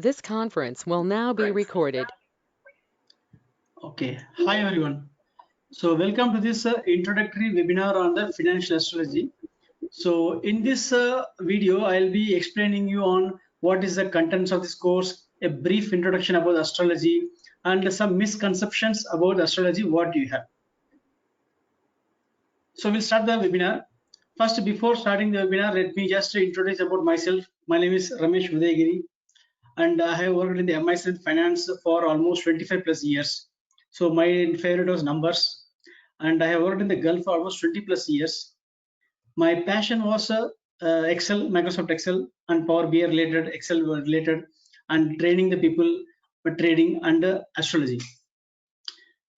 This conference will now be recorded. Okay, hi everyone. So welcome to this introductory webinar on the financial astrology. So in this video, I'll be explaining you on what is the contents of this course, a brief introduction about astrology, and some misconceptions about astrology. What do you have? So we'll start the webinar. First, before starting the webinar, let me just introduce about myself. My name is Ramesh Udayagiri, and I have worked in the MIC finance for almost 25 plus years. So my favorite was numbers, and I have worked in the Gulf for almost 20 plus years. My passion was Excel, Microsoft Excel, and Power BI related, Excel related, and training the people for trading and astrology.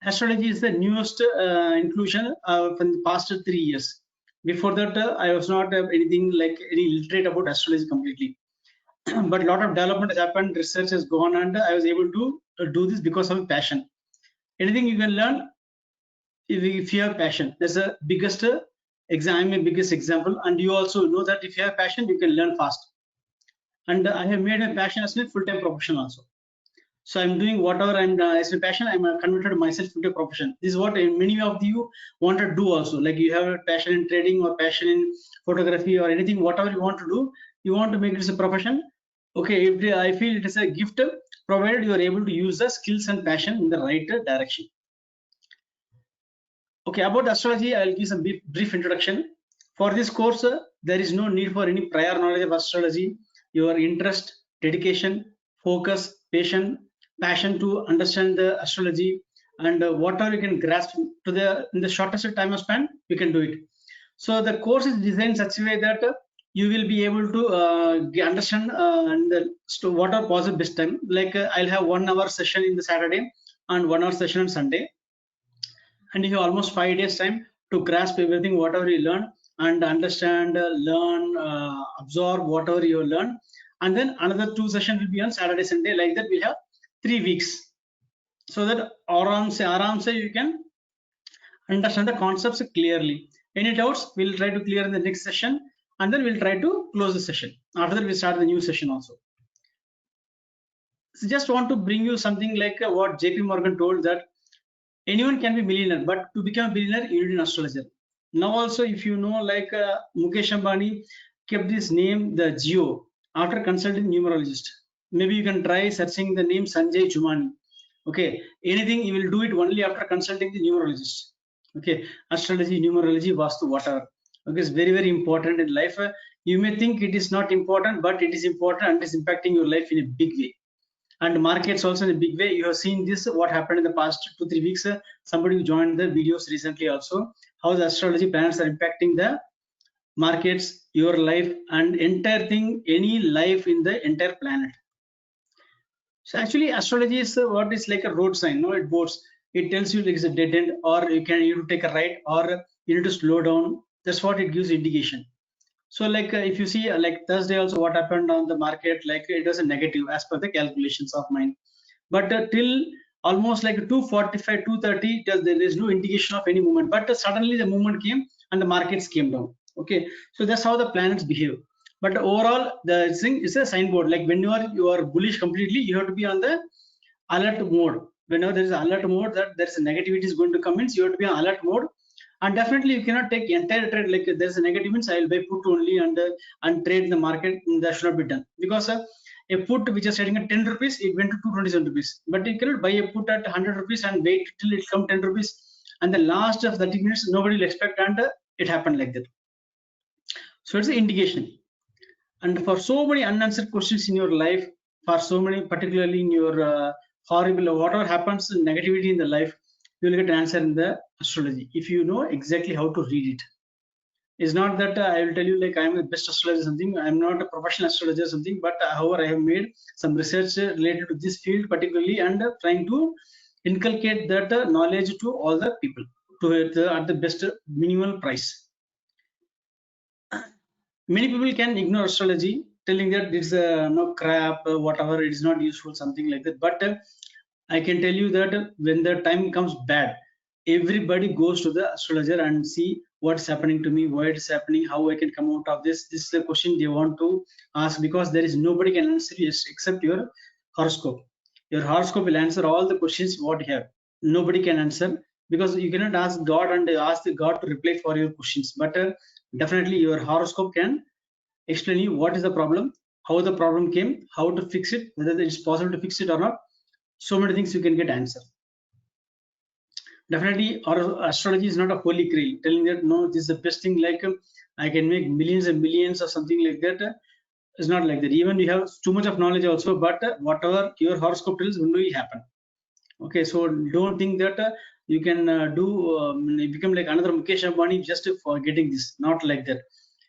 Astrology is the newest inclusion from the past 3 years. Before that, I was not anything like any literate about astrology completely. But a lot of development has happened, research has gone, and I was able to do this because of passion. Anything you can learn if you have passion. That's the biggest biggest example. And you also know that if you have passion, you can learn fast. And I have made my passion as a full-time profession also. So I'm doing whatever I'm as a passion. I'm converted myself into a profession. This is what many of you want to do also. Like you have a passion in trading or passion in photography or anything, whatever you want to do, you want to make it as a profession. Okay, if I feel it is a gift, provided you are able to use the skills and passion in the right direction. Okay, about astrology, I'll give some brief introduction. For this course, there is no need for any prior knowledge of astrology. Your interest, dedication, focus, passion to understand the astrology, and whatever you can grasp to the in the shortest time span, you can do it. So the course is designed such a way that you will be able to understand what are possible best time. Like I'll have 1 hour session in the Saturday and 1 hour session on Sunday, and you have almost 5 days time to grasp everything whatever you learn and understand, learn, absorb whatever you learn. And then another 2 sessions will be on Saturday, Sunday. Like that, we have 3 weeks, so that aram se you can understand the concepts clearly. Any doubts, we'll try to clear in the next session, and then we'll try to close the session. After that, we start the new session also. So just want to bring you something like what JP Morgan told, that anyone can be millionaire, but to become a billionaire, you need an astrologer. Now also, if you know, like Mukesh Ambani kept this name, the Geo, after consulting numerologist. Maybe you can try searching the name Sanjay Jumani. Okay, anything you will do it only after consulting the numerologist. Okay, astrology, numerology, vastu, whatever. Okay, it's very, very important in life. You may think it is not important, but it is important and is impacting your life in a big way. And markets also in a big way. You have seen this, what happened in the past 2-3 weeks. Somebody who joined the videos recently also, how the astrology planets are impacting the markets, your life, and entire thing, any life in the entire planet. So actually, astrology is what is like a road sign. No, it boards. It tells you it's a dead end, or you need to take a right, or you need to slow down. That's what it gives indication. So like if you see like Thursday also, what happened on the market, like it was a negative as per the calculations of mine. But till almost like 2:45, 2:30, there is no indication of any movement. But suddenly the movement came and the markets came down. Okay, so that's how the planets behave. But overall, the thing is a signboard. Like when you are bullish completely, you have to be on the alert mode. Whenever there is alert mode that there is a negativity is going to come in, so you have to be on alert mode. And definitely you cannot take entire trade. Like there's a negative means I will buy put only and trade in the market. That should not be done, because a put which is trading at 10 rupees, it went to 227 rupees. But you cannot buy a put at 100 rupees and wait till it come 10 rupees, and the last of 30 minutes nobody will expect, and it happened like that. So it's an indication. And for so many unanswered questions in your life, for so many, particularly in your horrible, whatever happens, negativity in the life, you will get an answer in the astrology if you know exactly how to read it. It's not that I will tell you like I am the best astrologer or something. I'm not a professional astrologer or something, but however, I have made some research related to this field particularly, and trying to inculcate that knowledge to all the people at the best minimal price. Many people can ignore astrology, telling that it's no crap, whatever, it is not useful, something like that. But I can tell you that when the time comes bad, everybody goes to the astrologer and see what's happening to me, why it's happening, how I can come out of this. This is the question they want to ask, because there is nobody can answer you except your horoscope. Your horoscope will answer all the questions what you have. Nobody can answer, because you cannot ask God and ask the God to reply for your questions. But definitely your horoscope can explain you what is the problem, how the problem came, how to fix it, whether it is possible to fix it or not. So many things you can get answer. Definitely, or astrology is not a holy grail telling that no, this is the best thing, like I can make millions and millions or something like that. It's not like that. Even you have too much of knowledge also, but whatever your horoscope tells will only happen. Okay, so don't think that you can become like another Mukesh Ambani just for getting this. Not like that.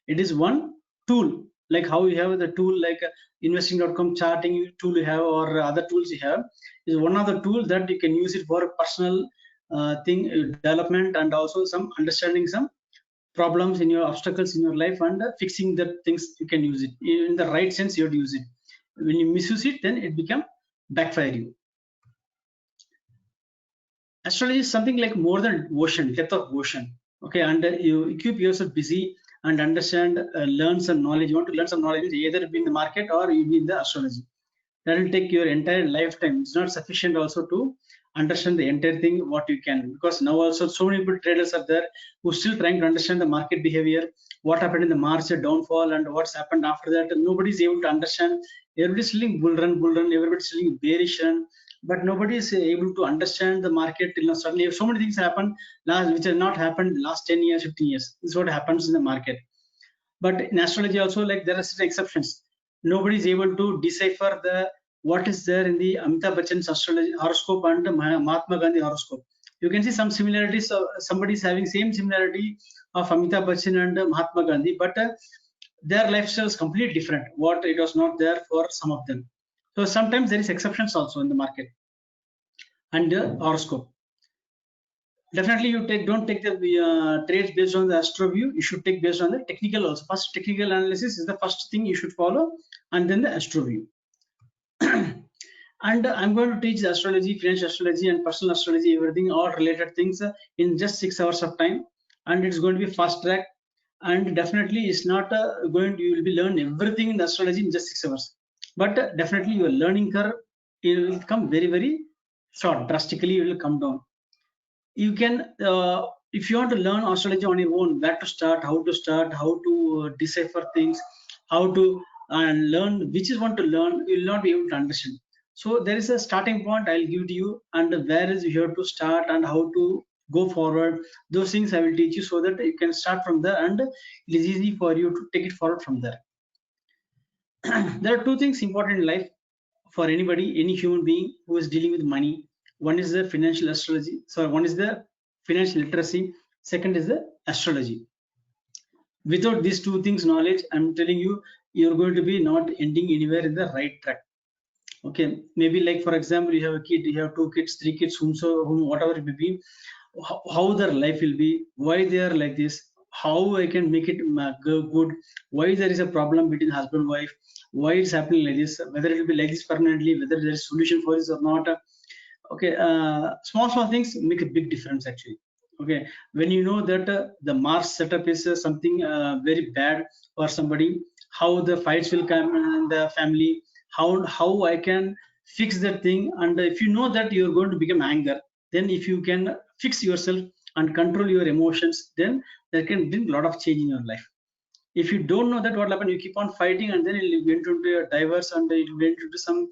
It is one tool, like how you have the tool like investing.com charting tool you have, or other tools you have, is one of the tool that you can use it for personal thing development, and also some understanding some problems in your obstacles in your life, and fixing the things. You can use it in the right sense. You have to use it. When you misuse it, then it become backfire you. Astrology is something like more than ocean, depth of ocean. Okay, and you keep yourself busy and understand, learn some knowledge. You want to learn some knowledge, either be in the market or you be in the astrology. That will take your entire lifetime. It's not sufficient also to understand the entire thing what you can, because now also so many people traders are there who still trying to understand the market behavior, what happened in the March downfall and what's happened after that. Nobody's able to understand. Everybody's selling bull run, everybody's selling bearish run, but nobody is able to understand the market. Suddenly so many things happen last, which have not happened last 10 years, 15 years. This is what happens in the market. But in astrology also, like, there are certain exceptions. Nobody is able to decipher the what is there in the Amitabh Bachchan's astrology horoscope and Mahatma Gandhi horoscope. You can see some similarities. Somebody is having same similarity of Amitabh Bachchan and Mahatma Gandhi, but their lifestyle is completely different. What it was not there for some of them. So sometimes there is exceptions also in the market and horoscope. Definitely, you don't take the trades based on the astro view. You should take based on the technical also. First, technical analysis is the first thing you should follow, and then the astro view. And I'm going to teach the astrology, financial astrology, and personal astrology, everything, all related things in just 6 hours of time, and it's going to be fast track. And definitely, it's not going to, you will be learn everything in the astrology in just 6 hours. But definitely, your learning curve, it will come very, very short. Drastically, it will come down. You can, if you want to learn astrology on your own, where to start, how to decipher things, how to learn which is one to learn, you will not be able to understand. So there is a starting point I'll give to you, and where is you have to start and how to go forward. Those things I will teach you, so that you can start from there, and it is easy for you to take it forward from there. There are two things important in life for anybody, any human being who is dealing with money. One is the financial astrology. So one is the financial literacy. Second is the astrology. Without these two things knowledge, I'm telling you, you're going to be not ending anywhere in the right track. Okay, maybe like for example, you have a kid, you have 2 kids, 3 kids, whatever it may be, how their life will be, why they are like this, how I can make it go good, why there is a problem between husband and wife, why it's happening like this, whether it will be like this permanently, whether there is solution for this or not. Okay, small things make a big difference actually. Okay, when you know that the Mars setup is something very bad for somebody, how the fights will come in the family, how I can fix that thing. And if you know that you're going to become anger, then if you can fix yourself and control your emotions, then that can bring a lot of change in your life. If you don't know that, what will happen, you keep on fighting, and then it will get into a diverse, and it will get into some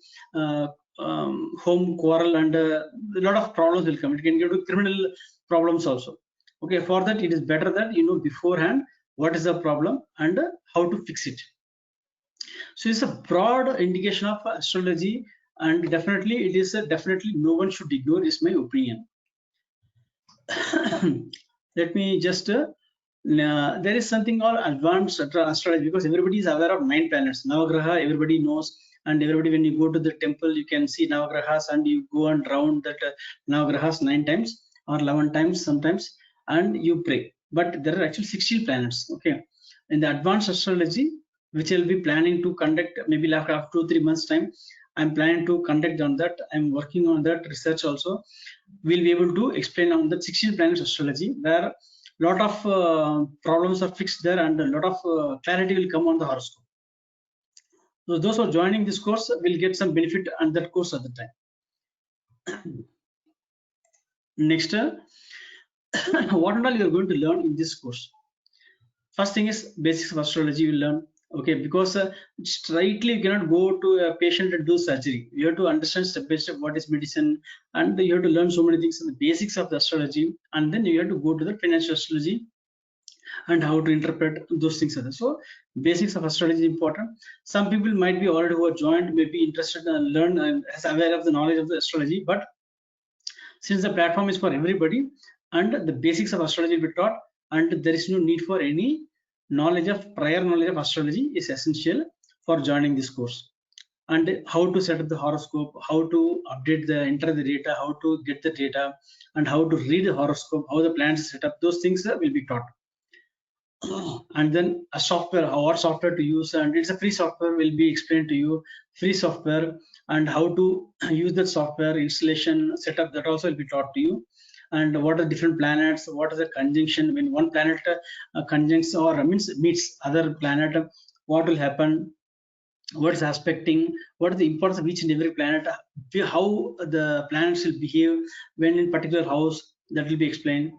home quarrel, and a lot of problems will come. It can get to criminal problems also. Okay, for that it is better that you know beforehand what is the problem and how to fix it. So it's a broad indication of astrology, and definitely it is definitely no one should ignore, is my opinion. Let me just there is something called advanced astrology, because everybody is aware of 9 planets, Navagraha, everybody knows, and everybody, when you go to the temple, you can see Navagrahas, and you go and round that Navagrahas 9 times or 11 times sometimes, and you pray. But there are actually 16 planets. Okay, in the advanced astrology, which I'll be planning to conduct maybe after 2-3 months time, I'm planning to conduct on that. I'm working on that research also. We'll be able to explain on the 16 planets astrology, where a lot of problems are fixed there, and a lot of clarity will come on the horoscope. So those who are joining this course will get some benefit on that course at the time. Next, what and all you are going to learn in this course? First thing is basics of astrology you will learn. Okay, because straightly you cannot go to a patient and do surgery. You have to understand step by step what is medicine, and you have to learn so many things in the basics of the astrology, and then you have to go to the financial astrology and how to interpret those things. So basics of astrology is important. Some people might be already who are joined, may be interested and learn and as aware of the knowledge of the astrology, but since the platform is for everybody and the basics of astrology will be taught, and there is no need for any prior knowledge of astrology is essential for joining this course. And how to set up the horoscope, how to update enter the data, how to get the data, and how to read the horoscope, how the planets are set up, those things will be taught. And then a software, what software to use, and it's a free software will be explained to you, free software, and how to use that software, installation, setup, that also will be taught to you. And what are different planets, what is the conjunction when one planet conjuncts or meets other planet, what will happen, what is aspecting, what is the importance of each and every planet, how the planets will behave when in particular house, that will be explained.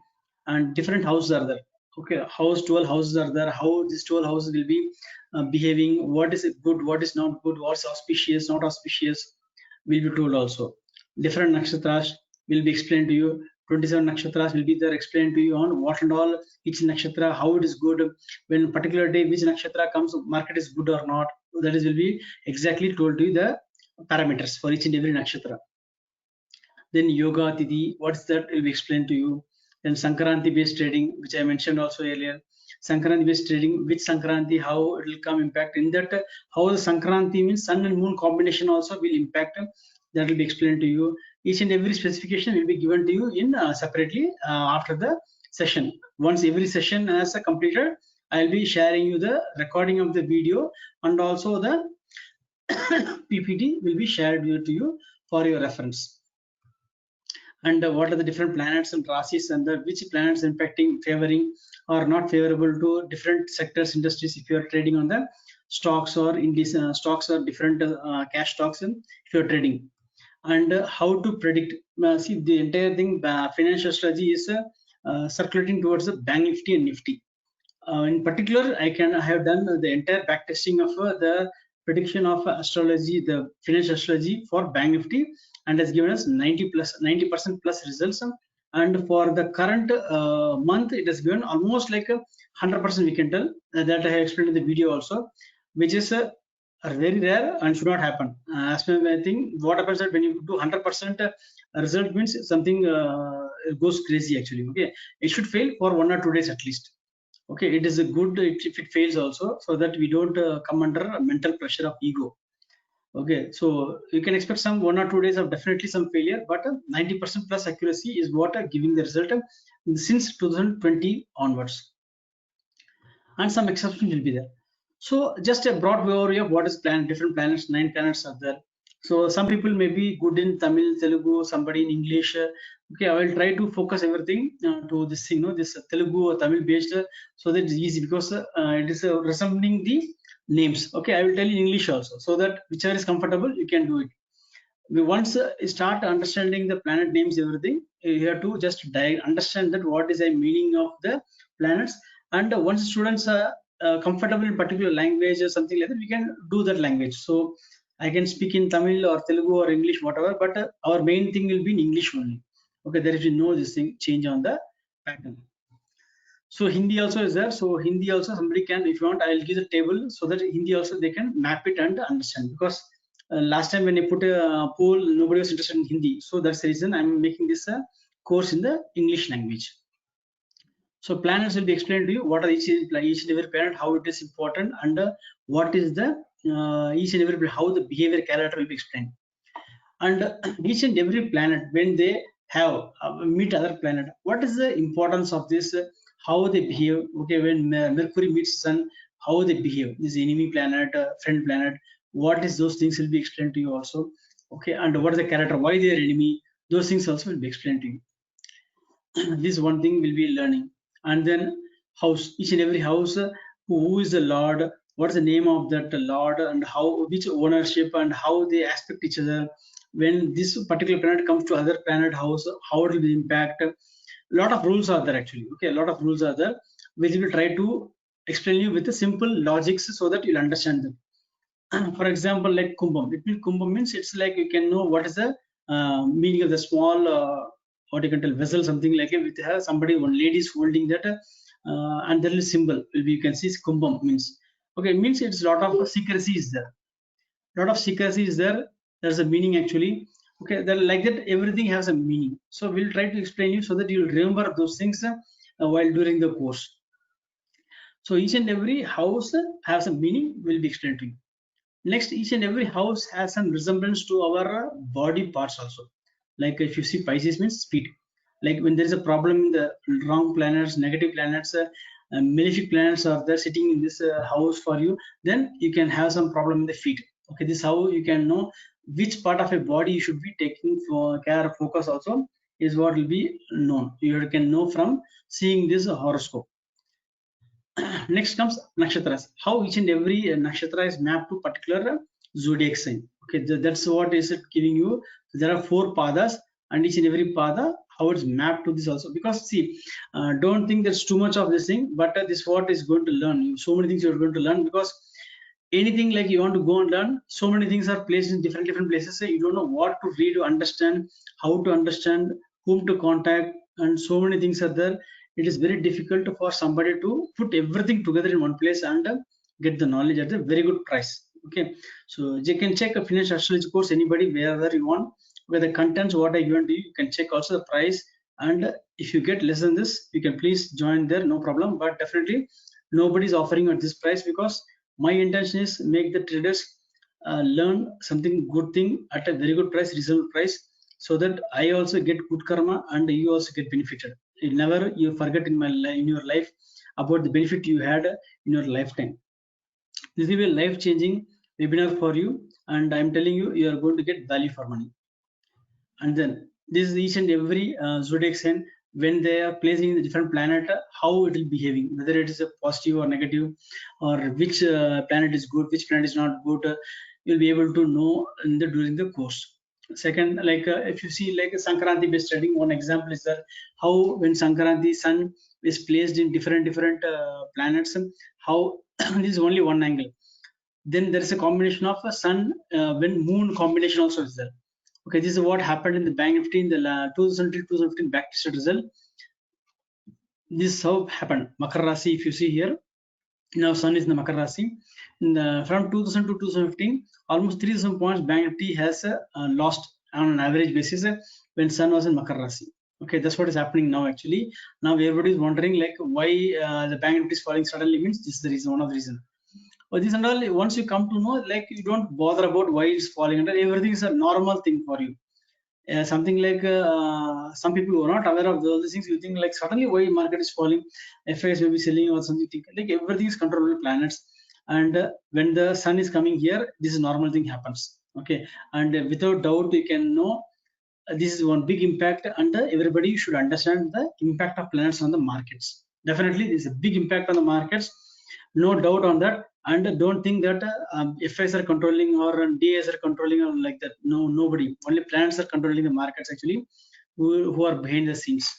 And different houses are there. Okay, house 12 houses are there, how these 12 houses will be behaving, what is good, what is not good, what's auspicious, not auspicious, will be told also. Different nakshatras will be explained to you. 27 nakshatras will be there explained to you on what and all each nakshatra, how it is good, when particular day which nakshatra comes, market is good or not, that is will be exactly told to you the parameters for each and every nakshatra. Then yoga tithi, what's that will be explained to you. Then Sankranti based trading, which I mentioned also earlier. Sankranti based trading, which Sankranti, how it will come impact in that, how the Sankranti means sun and moon combination also will impact, that will be explained to you. Each and every specification will be given to you in separately after the session. Once every session has completed, I will be sharing you the recording of the video, and also the PPT will be shared to you for your reference. And what are the different planets and rasis, and which planets impacting, favoring or not favorable to different sectors, industries, if you are trading on the stocks or indices, stocks or different cash stocks, and if you are trading. And how to predict, see the entire thing, financial strategy is circulating towards the bank nifty and nifty. In particular, I have done the entire back testing of the prediction of astrology, the financial astrology for bank nifty, and has given us 90% plus results. And for the current month, it has given almost like 100%, we can tell, that I have explained in the video also, which is are very rare and should not happen. As I think what happens that when you do 100% result means something goes crazy actually. Okay, it should fail for 1 or 2 days at least. Okay, it is a good if it fails also, so that we don't come under mental pressure of ego. Okay, so you can expect some 1 or 2 days of definitely some failure, but 90% plus accuracy is what are giving the result since 2020 onwards, and some exceptions will be there. So just a broad overview of what is different planets, 9 planets are there. So some people may be good in Tamil, Telugu, somebody in English. Okay, I will try to focus everything to this thing, this Telugu or Tamil based, so that it's easy, because it is resembling the names. Okay, I will tell you in English also, so that whichever is comfortable, you can do it. We once start understanding the planet names, everything, you have to just understand that what is the meaning of the planets. And once students are comfortable in particular language or something like that, we can do that language. So I can speak in Tamil or Telugu or English, whatever, but our main thing will be in English only. Okay, there is no this thing change on the pattern. So Hindi also is there. So Hindi also somebody can, if you want, I will give the table so that Hindi also they can map it and understand. Because last time when I put a poll, nobody was interested in Hindi. So that's the reason I'm making this course in the English language. So planets will be explained to you what are each and every planet, how it is important, and what is the each and every, how the behavior character will be explained. And each and every planet, when they have meet other planet, what is the importance of this, how they behave. Okay, when Mercury meets Sun, how they behave, this enemy planet, friend planet, what is those things will be explained to you also. Okay, and what is the character, why they are enemy, those things also will be explained to you. This one thing will be learning. And then house, each and every house, who is the lord, what's the name of that lord and how, which ownership and how they aspect each other. When this particular planet comes to other planet house, how it will impact. A lot of rules are there actually. Okay, a lot of rules are there which will try to explain you with the simple logics so that you'll understand them. For example, like kumbham, kumbham means it's like you can know what is the meaning of the small what you can tell vessel, something like it, with somebody, one lady is holding that, and there is symbol will be, you can see kumbham means, okay, it means it's a lot of secrecy is there, lot of secrecy is there. There's a meaning actually. Okay, then like that everything has a meaning, so we'll try to explain you so that you'll remember those things while during the course. So each and every house has a meaning, will be explained to you. Next, each and every house has some resemblance to our body parts also. Like if you see Pisces means speed. Like when there is a problem in the wrong planets, negative planets, malefic planets are there sitting in this house for you, then you can have some problem in the feet. Okay, this is how you can know which part of a body you should be taking for care, focus also, is what will be known. You can know from seeing this horoscope. Next comes nakshatras. How each and every nakshatra is mapped to particular zodiac sign. Okay, that's what is it giving you. There are 4 padas, and each and every pada how it's mapped to this also. Because see, don't think there's too much of this thing, but this what is going to learn. So many things you're going to learn, because anything like you want to go and learn, so many things are placed in different places. So you don't know what to read to understand, how to understand, whom to contact, and so many things are there. It is very difficult for somebody to put everything together in one place and get the knowledge at a very good price. Okay, so you can check a financial astrology course anybody wherever you want, where the contents what I given to you, you can check also the price. And if you get less than this, you can please join there, no problem. But definitely nobody is offering at this price, because my intention is make the traders learn something good thing at a very good price, reasonable price, so that I also get good karma and you also get benefited. Never you forget in your life about the benefit you had in your lifetime. This will be a life-changing webinar for you, and I'm telling you, you are going to get value for money. And then this is each and every zodiac sign, when they are placing in the different planet, how it will behaving, whether it is a positive or negative, or which planet is good, which planet is not good. You'll be able to know in the during the course. Second, like if you see like a Sankranti based studying, one example is that how when Sankranti sun is placed in different planets, how this is only one angle. Then there is a combination of a sun when moon combination also is there. Okay, this is what happened in the Bank Nifty in the 2015 backtested result. This is how happened. Makar Rasi, if you see here, now sun is in the Makar Rasi. From 2000 to 2015, almost 3,000 points Bank Nifty has lost on an average basis when sun was in Makar Rasi. Okay, that's what is happening now actually. Now everybody is wondering like why the Bank Nifty is falling suddenly, means this is the reason, one of the reason. But this and all, once you come to know, like you don't bother about why it's falling under, everything is a normal thing for you. Something like some people who are not aware of all these things, you think like suddenly why market is falling, FX may be selling or something, like everything is controlled by planets. And when the sun is coming here, this is normal thing happens. Okay, and without doubt you can know this is one big impact, and everybody should understand the impact of planets on the markets. Definitely this is a big impact on the markets, no doubt on that. And don't think that FIs are controlling or DAs are controlling or like that. No, nobody, only planets are controlling the markets actually, who are behind the scenes.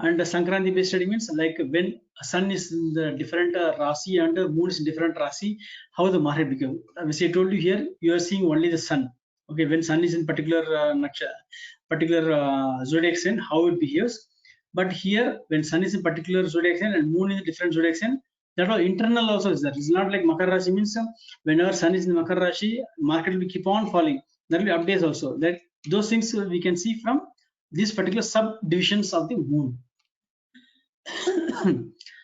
And the Sankranti based study means like when sun is in the different Rasi and moon is in different Rasi, how the market become. As I told you here, you are seeing only the sun. Okay, when sun is in particular zodiac sign, how it behaves. But here, when sun is in particular zodiac sign and moon is in different zodiac sign, that all internal also is there. It's not like Makar Rashi means whenever sun is in Makar Rashi, market will keep on falling. There will be updates also. That those things we can see from these particular subdivisions of the moon.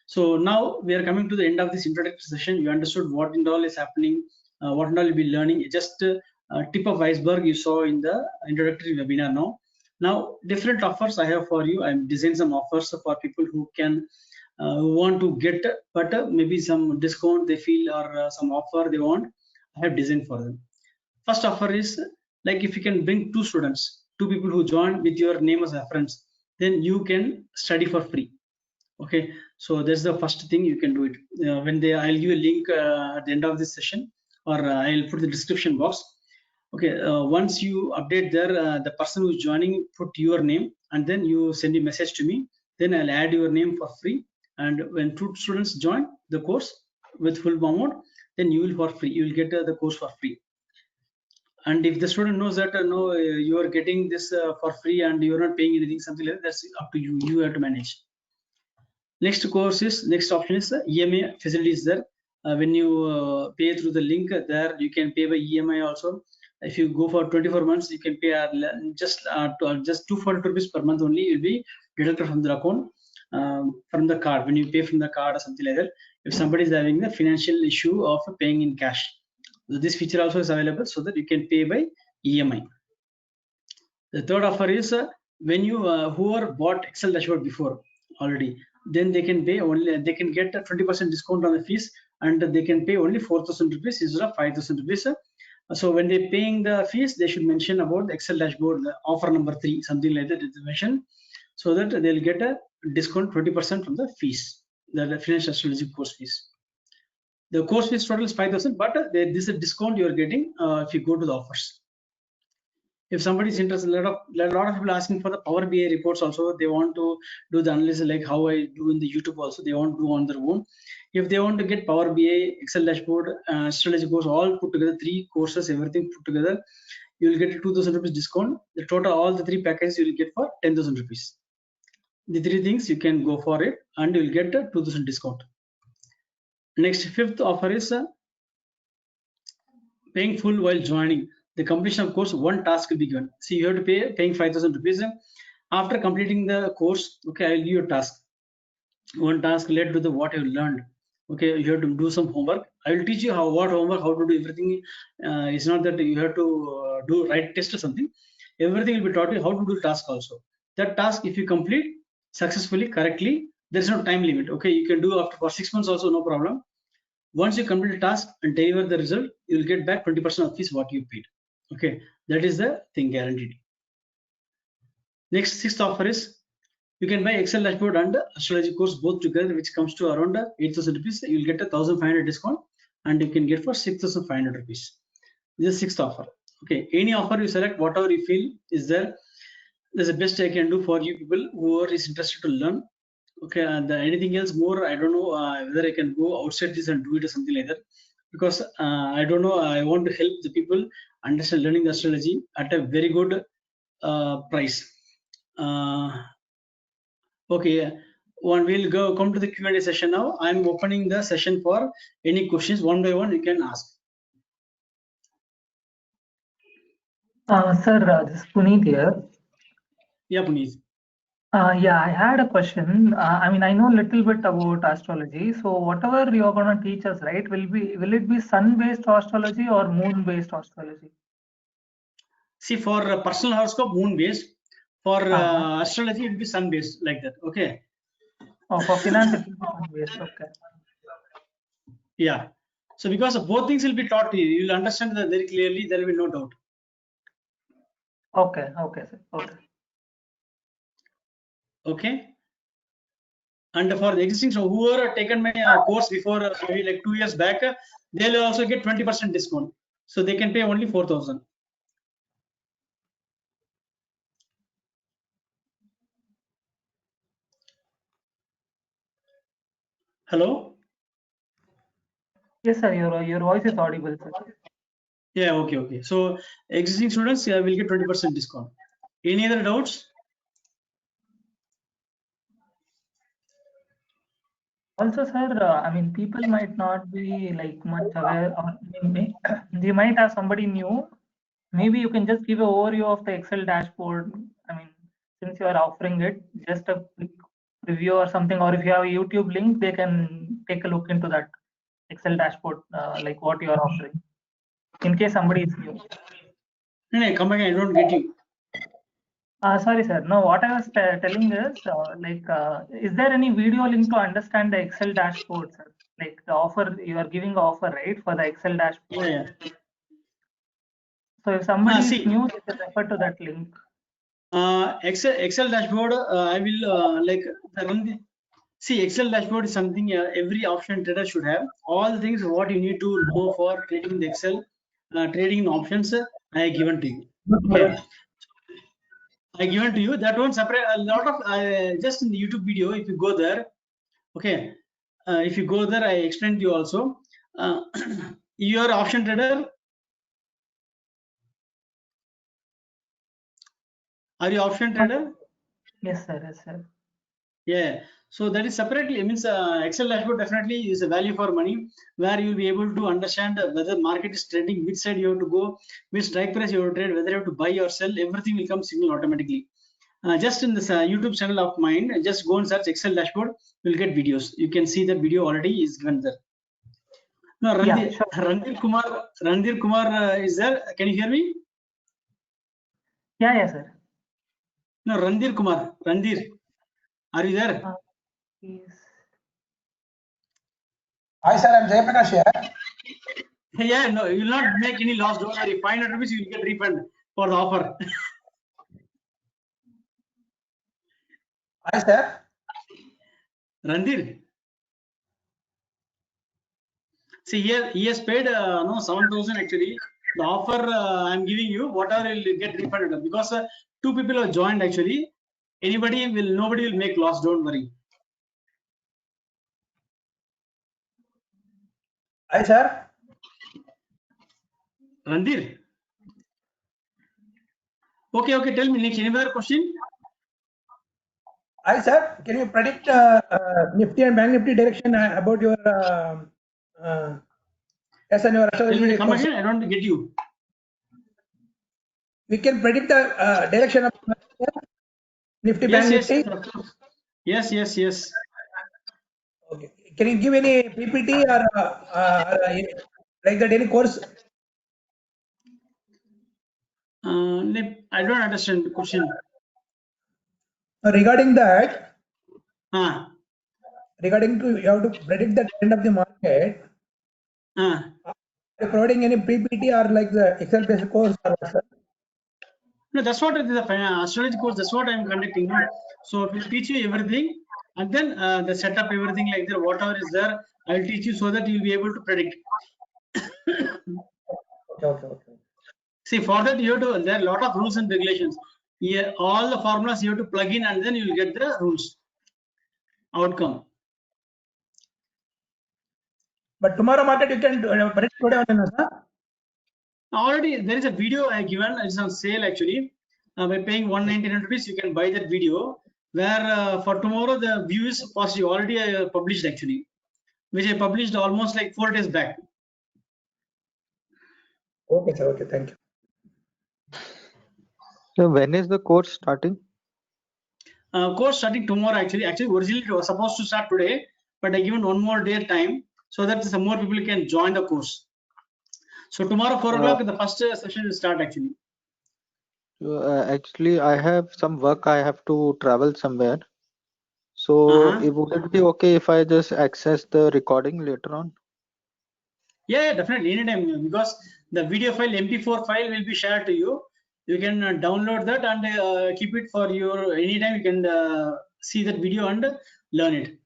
So now we are coming to the end of this introductory session. You understood what and all is happening, what and all you'll be learning. Just tip of iceberg you saw in the introductory webinar. Now different offers I have for you. I'm designed some offers for people who can who want to get, but maybe some discount they feel, or some offer they want. I have designed for them. First offer is like if you can bring 2 students, 2 people who join with your name as reference, then you can study for free. Okay, so that's the first thing you can do it. I'll give a link at the end of this session, or I'll put the description box. Okay, once you update there, the person who's joining put your name, and then you send a message to me. Then I'll add your name for free. And when 2 students join the course with full amount, then you will for free. You will get the course for free. And if the student knows that no, you are getting this for free and you are not paying anything, something like that, that's up to you. You have to manage. Next option is EMI facilities there. When you pay through the link there, you can pay by EMI also. If you go for 24 months, you can pay just 240 rupees per month only. Will be deducted from the account, from the card, when you pay from the card or something like that. If somebody is having the financial issue of paying in cash, so this feature also is available, so that you can pay by EMI. The third offer is when you who are bought Excel dashboard before already, then they can pay only, they can get a 20% discount on the fees, and they can pay only 4,000 rupees instead of 5,000 rupees. So when they're paying the fees, they should mention about the Excel dashboard, the offer number 3, something like that, mention, so that they'll get a discount 20% from the fees, the financial astrology course fees. The course fees total is 5,000, but this is a discount you are getting if you go to the offers. If somebody is interested, a lot of people asking for the Power BI reports also. They want to do the analysis like how I do in the YouTube also. They want to do on their own. If they want to get Power BI, Excel dashboard, strategy course, all put together, 3 courses, everything put together, you will get a 2,000 rupees discount. The total, all the 3 packages you will get for 10,000 rupees. The 3 things you can go for it, and you will get a 2,000 discount. Next, 5th offer is paying full while joining. The completion of course, 1 task will be given. See, you have to paying 5,000 rupees. After completing the course, okay, I'll give you a task. 1 task related to the what you learned. Okay, you have to do some homework. I will teach you how to do everything. It's not that you have to do write test or something. Everything will be taught you how to do task also. That task, if you complete successfully, correctly, there's no time limit. Okay, you can do after for 6 months also, no problem. Once you complete the task and deliver the result, you will get back 20% of fees what you paid. Okay, that is the thing, guaranteed. Next, 6th offer is you can buy Excel dashboard and astrology course both together, which comes to around 8,000 rupees. You will get a 1,500 discount, and you can get for 6,500 rupees. This is 6th offer. Okay, any offer you select, whatever you feel is there, that's the best I can do for you people who are interested to learn. Okay, and anything else more, I don't know whether I can go outside this and do it or something like that, because I don't know. I want to help the people understand learning the astrology at a very good price. Okay, we'll come to the Q&A session now. I'm opening the session for any questions one by one. You can ask. Sir, this is Puneet here. Yeah, Puneet. Yeah, I had a question. I mean, I know a little bit about astrology. So whatever you're going to teach us, right, will it be sun-based astrology or moon-based astrology? See, for personal horoscope, moon-based. For astrology, it will be sun-based, like that. Okay. Oh, for finance, it will be sun-based. Okay. Yeah. So because of both things will be taught to you, you'll understand that very clearly. There will be no doubt. Okay. Okay, sir. Okay. Okay. And for the existing, so whoever taken my course before, maybe like 2 years back, they'll also get 20% discount. So they can pay only 4,000. Hello? Yes, sir. Your voice is audible, sir. Yeah, okay. So existing students will get 20% discount. Any other doubts? Also, sir, I mean, people might not be like much aware, or they might have somebody new. Maybe you can just give an overview of the Excel dashboard. I mean, since you are offering it, just a quick review or something, or if you have a YouTube link, they can take a look into that Excel dashboard, like what you are offering, in case somebody is new. No, come again. I don't get you. Sorry, sir. No, what I was telling is, is there any video link to understand the Excel dashboard, sir? Like the offer, you are giving the offer, right, for the Excel dashboard. Yeah. So if somebody is new, they can refer to that link. Excel dashboard, I will See, Excel dashboard is something every option trader should have. All the things what you need to know for trading the Excel, trading in options, I have given to you. Okay, I given to you that one separate. A lot of just in the YouTube video, if you go there, okay, if you go there, I explained to you also. You are option trader. Are you option trader? Yes, sir. Yes, sir. Yeah, so that is separately means Excel dashboard definitely is a value for money, where you'll be able to understand whether market is trending, which side you have to go, which strike price you have to trade, whether you have to buy or sell. Everything will come signal automatically. Just in this YouTube channel of mine, just go and search Excel dashboard. You'll get videos. You can see that video already is given there. No, Yeah, sure. Randir Kumar is there. Can you hear me? Yeah, yeah, sir. No, Randir Kumar. Randir, are you there? Yes. Hi sir, I'm Jayaprakash here. Yeah, no, you will not make any loss. Don't worry. 500 rupees you will get refund for the offer. Hi sir. Randir. See here, he has paid no 7,000 actually. The offer I'm giving you, whatever will get refunded because two people have joined actually. Nobody will make loss. Don't worry. Hi sir. Randir. Okay. Tell me next. Any other question? Hi sir. Can you predict Nifty and Bank Nifty direction about your yes and your Tell me. astrology Come course? again. I don't get you. We can predict the direction of Nifty Bank Nifty. Of course. Yes. Okay. Can you give any PPT or like that any course? I don't understand the question. Regarding that, Ah. regarding to you have to predict the trend of the market. Ah. Are you providing any PPT or like the Excel based course or what, sir? No, that's what it is. The astrology course. That's what I'm conducting. No? So it will teach you everything, and then the setup, everything like that. Whatever is there, I will teach you so that you'll be able to predict. Okay. See, for that you have to. There are a lot of rules and regulations. Yeah, all the formulas you have to plug in, and then you will get the rules outcome. But tomorrow market you can predict today only, sir? Already there is a video I given. It's on sale actually. By paying 199 rupees, you can buy that video. Where for tomorrow the view is positive. Already I published actually, which I published almost like 4 days back. Okay, sir. Okay, thank you. So when is the course starting? Course starting tomorrow actually. Actually, originally it was supposed to start today, but I given one more day time so that some more people can join the course. So tomorrow 4 o'clock the first session will start actually. Actually, I have some work. I have to travel somewhere. So would it be okay if I just access the recording later on? Yeah, definitely, anytime, because the video file, MP4 file will be shared to you. You can download that and keep it for your anytime. You can see that video and learn it.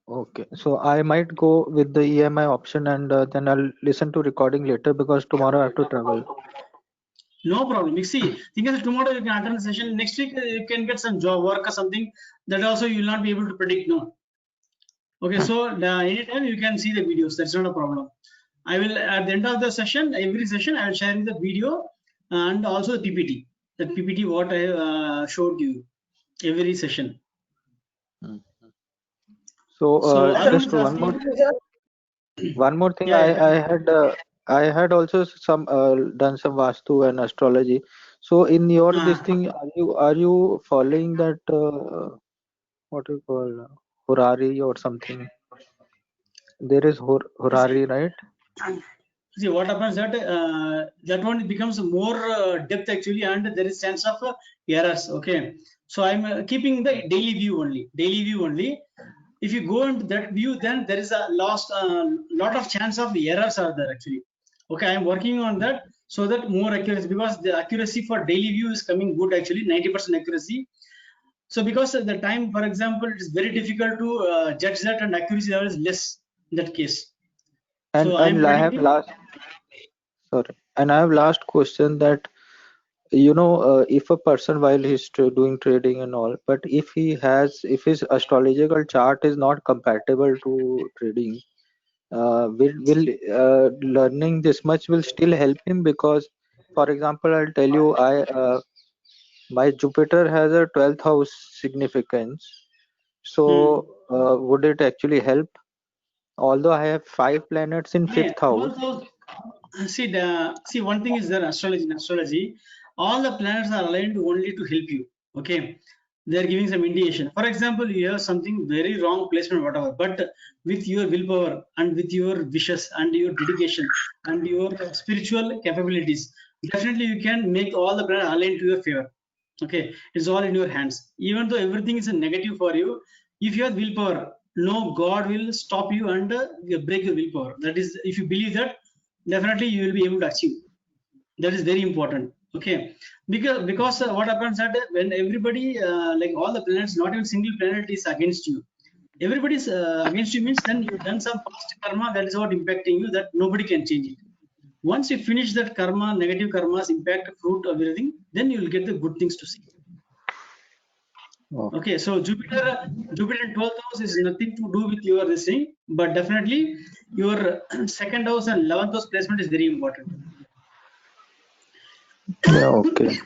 Okay, so I might go with the EMI option and then I'll listen to recording later because tomorrow I have to travel. No problem. You see, think of tomorrow you can attend the session. Next week you can get some job work or something that also you will not be able to predict. No. Okay, so anytime you can see the videos. That's not a problem. I will at the end of the session, every session I will share the video and also the PPT. That PPT what I showed you every session. So just one more thing. Yeah. I had also some done some Vastu and astrology. So in your this thing, are you following that what do you call Horari or something? There is Horari, right? See what happens that that one becomes more depth actually, and there is chance of errors. Okay, so I'm keeping the daily view only. If you go into that view, then there is a lot of chance of errors are there actually. Okay, I'm working on that so that more accuracy, because the accuracy for daily view is coming good actually, 90% accuracy. So because of the time, for example, it is very difficult to judge that, and accuracy level is less in that case. And So I am I have predicting. last question that if a person while he's doing trading and all, but if his astrological chart is not compatible to trading, will learning this much will still help him? Because for example, I'll tell you, my Jupiter has a 12th house significance, so would it actually help? Although I have 5 planets in Yeah, 5th house. 12,000. See, one thing is that in astrology, all the planets are aligned only to help you. Okay, they are giving some indication. For example, you have something very wrong placement, whatever, but with your willpower and with your wishes and your dedication and your spiritual capabilities, definitely you can make all the planets aligned to your favor. Okay, it's all in your hands. Even though everything is a negative for you, if you have willpower, no God will stop you and break your willpower. That is, if you believe that, definitely you will be able to achieve. That is very important. Okay, because what happens that when everybody like all the planets, not even single planet is against you. Everybody is against you means then you've done some past karma that is what impacting you, that nobody can change it. Once you finish that karma, negative karmas impact fruit of everything, then you will get the good things to see. Oh. Okay, so Jupiter in 12th house is nothing to do with your this thing, but definitely your second house and 11th house placement is very important. Yeah, okay.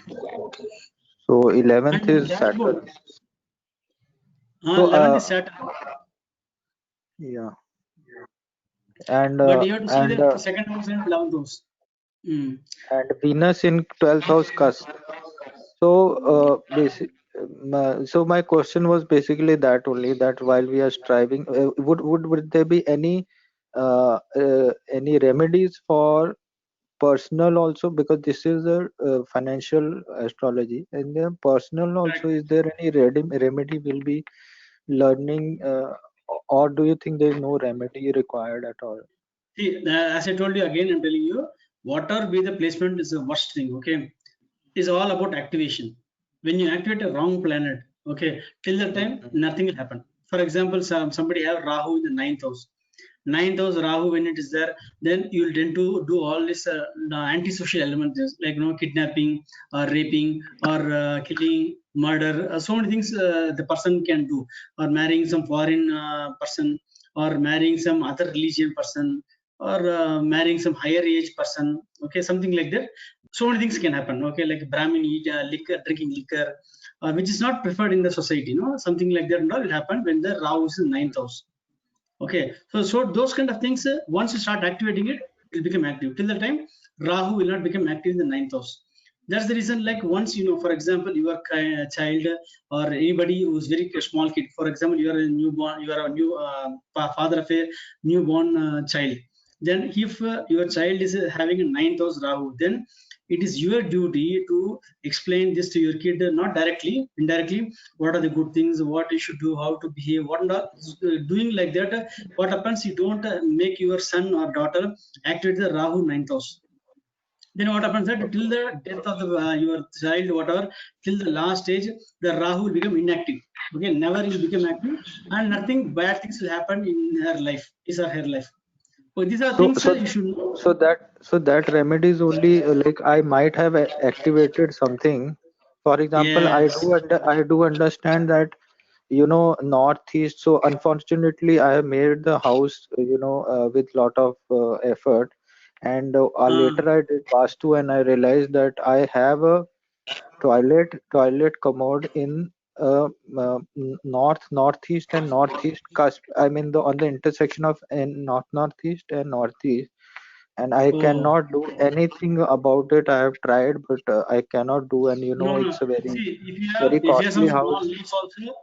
So 11th And is dashboard. Saturn. So 11th is Saturn, yeah, and but you have to see and the second house and 11th house. Mm. and Venus in 12th house cusp. So so my question was basically that only, that while we are striving, would there be any remedies for personal also, because this is a financial astrology, and then personal also, Correct. is there any remedy will be learning, or do you think there is no remedy required at all? See, as I told you again, I'm telling you, whatever be the placement is the worst thing. Okay, is all about activation. When you activate a wrong planet, okay, till the time nothing will happen. For example, somebody have Rahu in the 9th house. 9th house Rahu, when it is there, then you will tend to do all this antisocial elements, like kidnapping or raping or killing, murder. So many things the person can do, or marrying some foreign person, or marrying some other religion person, or marrying some higher age person. Okay, something like that. So many things can happen. Okay, like Brahmin eat liquor, drinking liquor, which is not preferred in the society. Something like that and all will happen when the Rahu is in 9th house. Okay, so those kind of things, once you start activating it, it will become active. Till the time, Rahu will not become active in the 9th house. That's the reason, like once for example, your child or anybody who's very small kid, for example, you are a newborn, you are a new father of a newborn child. Then if your child is having a 9th house Rahu, then it is your duty to explain this to your kid, not directly, indirectly. What are the good things, what you should do, how to behave, what not. Doing like that, what happens, you don't make your son or daughter activate the Rahu 9th house. Then what happens that till the death of your child, whatever, till the last stage, the Rahu will become inactive. Okay, never will become active, and nothing bad things will happen in her life, his or her life. So these are things you should know. So that remedy is only like I might have activated something. For example, Yes. I do understand that northeast. So unfortunately, I have made the house with lot of effort, and later I did Vastu and I realized that I have a toilet commode in northeast and northeast cusp. I mean on the intersection of northeast and northeast, and I Oh. cannot do anything about it. I have tried, but I cannot do, and No, it's a very see, very if you have some costly small house. leaves also,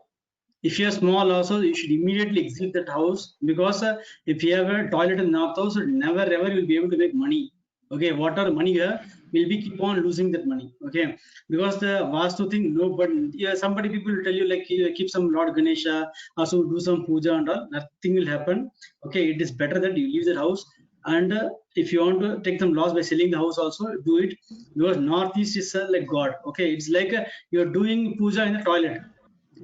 if you have small also, you should immediately exit that house, because if you have a toilet in north house, never ever you'll be able to make money. Okay, whatever money you have, will be keep on losing that money. Okay, because the Vastu thing, no, but yeah, somebody people will tell you like keep some Lord Ganesha, also do some puja and all. Nothing will happen. Okay, it is better that you leave the house. And if you want to take some loss by selling the house also, do it, because northeast is like God. Okay, it's like you're doing puja in the toilet.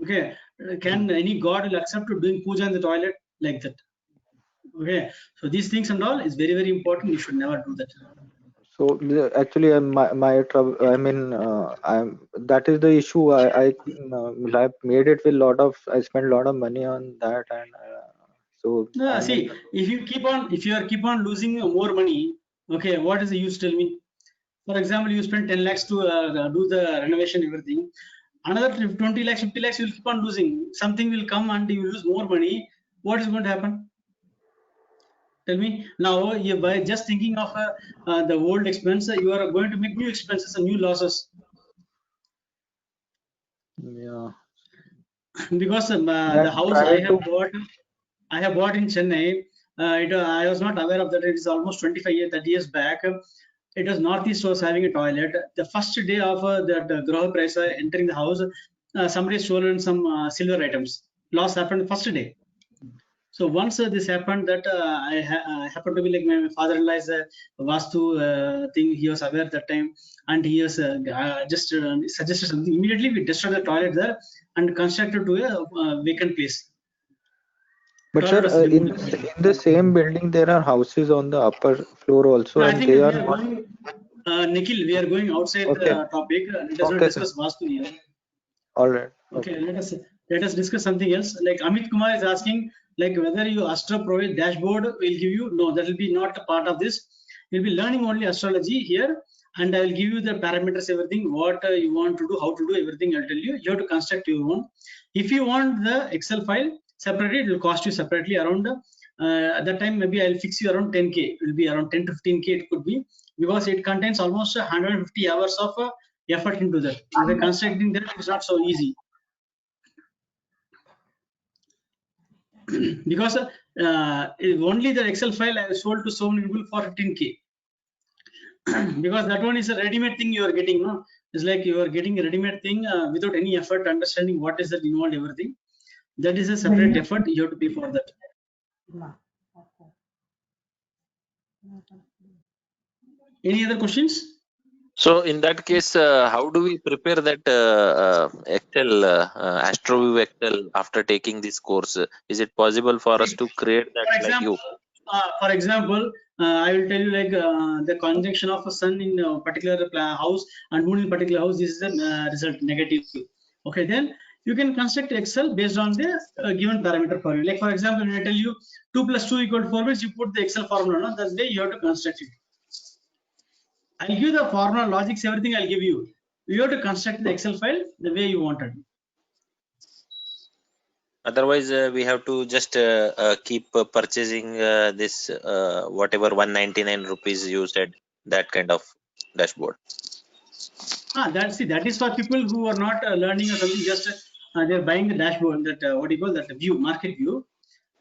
Okay, can any god will accept to doing puja in the toilet like that? Okay, so these things and all is very, very important. You should never do that. So actually, my trouble. I mean, that is the issue. I made it with lot of. I spent a lot of money on that, and so I mean, See, if you are keep on losing more money, okay, what is the use? Tell me. For example, you spend 10 lakhs to do the renovation, everything. Another 20 lakhs, 50 lakhs, you will keep on losing. Something will come and you lose more money. What is going to happen? Tell me. Now, you by just thinking of the old expense, you are going to make new expenses and new losses. yeah. Because the Then house try to. I have bought in Chennai. I was not aware of that. It is almost 25 years, 30 years back. It was Northeast was having a toilet. The first day of that Graha Presa entering the house, somebody stolen some silver items. Loss happened first day. So once this happened, that I happened to be like my father-in-law is a Vastu thing. He was aware that time, and he has just suggested something. Immediately we destroyed the toilet there and constructed to a vacant place. But Toilet was sir, removed. in the same building, there are houses on the upper floor also, No, I and think they we are are not. going, Nikhil. We are going outside Okay. the topic. Let us not Okay, sir. discuss Vastu here. All right. Okay, let us discuss something else. Like Amit Kumar is asking, like whether you Astro Pro dashboard will give you. No, that will be not a part of this. You'll be learning only astrology here, and I will give you the parameters, everything, what you want to do, how to do everything. I'll tell you. You have to construct your own. If you want the Excel file separately, it will cost you separately around. At that time, maybe I'll fix you around 10K. It will be around 10 to 15K. It could be because it contains almost 150 hours of effort into that. Constructing that is not so easy. Because only the Excel file I sold to so many people for 15K. Because that one is a ready-made thing you are getting. No, it's like you are getting a ready-made thing without any effort, understanding what is that involved, everything. That is a separate effort. You have to pay for that. Any other questions? So in that case, how do we prepare that Excel, AstroView Excel after taking this course? Is it possible for us to create that like you? For example, I will tell you like the conjunction of a sun in a particular house and moon in particular house. This is the result negative. Okay, then you can construct Excel based on the given parameter for you. Like for example, when I tell you 2 plus 2 equal to 4 means you put the Excel formula. No? That's the way you have to construct it. I'll give you the formula, logics, everything I'll give you. You have to construct the Excel file the way you wanted. Otherwise, we have to just keep purchasing this whatever 199 rupees you said, that kind of dashboard. That is for people who are not learning or something. Just they're buying the dashboard. That what do you call that? View, market view.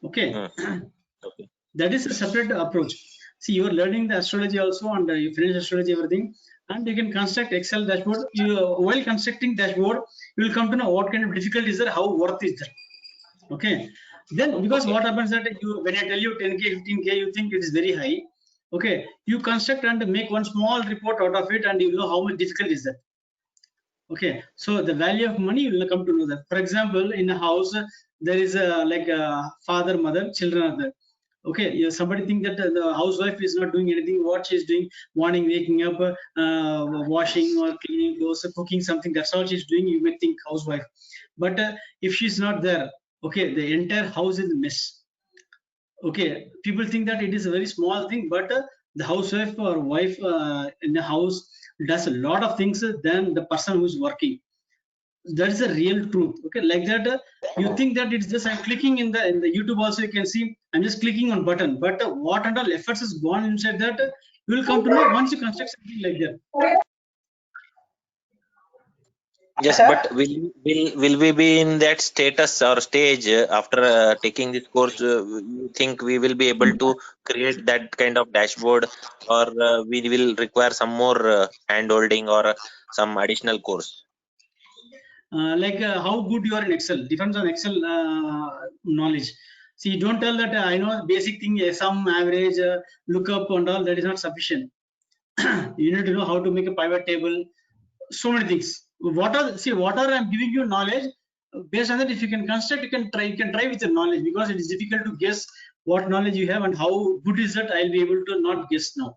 Okay. Okay. That is a separate approach. See, you are learning the astrology also, and you finish astrology everything, and you can construct Excel dashboard. While constructing dashboard, you will come to know what kind of difficulty is there, how worth is there. Okay. Then because what happens that when I tell you 10K, 15K, you think it is very high. Okay. You construct and make one small report out of it, and you know how much difficult is that. Okay, so the value of money, you will come to know that. For example, in a house, there is a father, mother, children are there. Okay, somebody think that the housewife is not doing anything. What she's doing, morning waking up, washing or cleaning clothes, cooking something. That's all she's doing. You may think housewife, but if she's not there, okay, the entire house is a mess. Okay, people think that it is a very small thing, but the housewife or wife in the house does a lot of things than the person who is working. That is a real truth. Okay, like that you think that it's just I'm clicking in the YouTube also, you can see I'm just clicking on button, but what and all efforts is gone inside that, you will come to know once you construct something like that. Yes, but will we be in that status or stage after taking this course? You think we will be able to create that kind of dashboard, or we will require some more hand holding or some additional course? How good you are in Excel depends on Excel knowledge. See, don't tell that I know basic thing, sum, average, lookup and all, that is not sufficient. You need to know how to make a pivot table, so many things. What are I'm giving you knowledge, based on that, if you can construct, you can try with your knowledge, because it is difficult to guess what knowledge you have and how good is that. I'll be able to not guess now.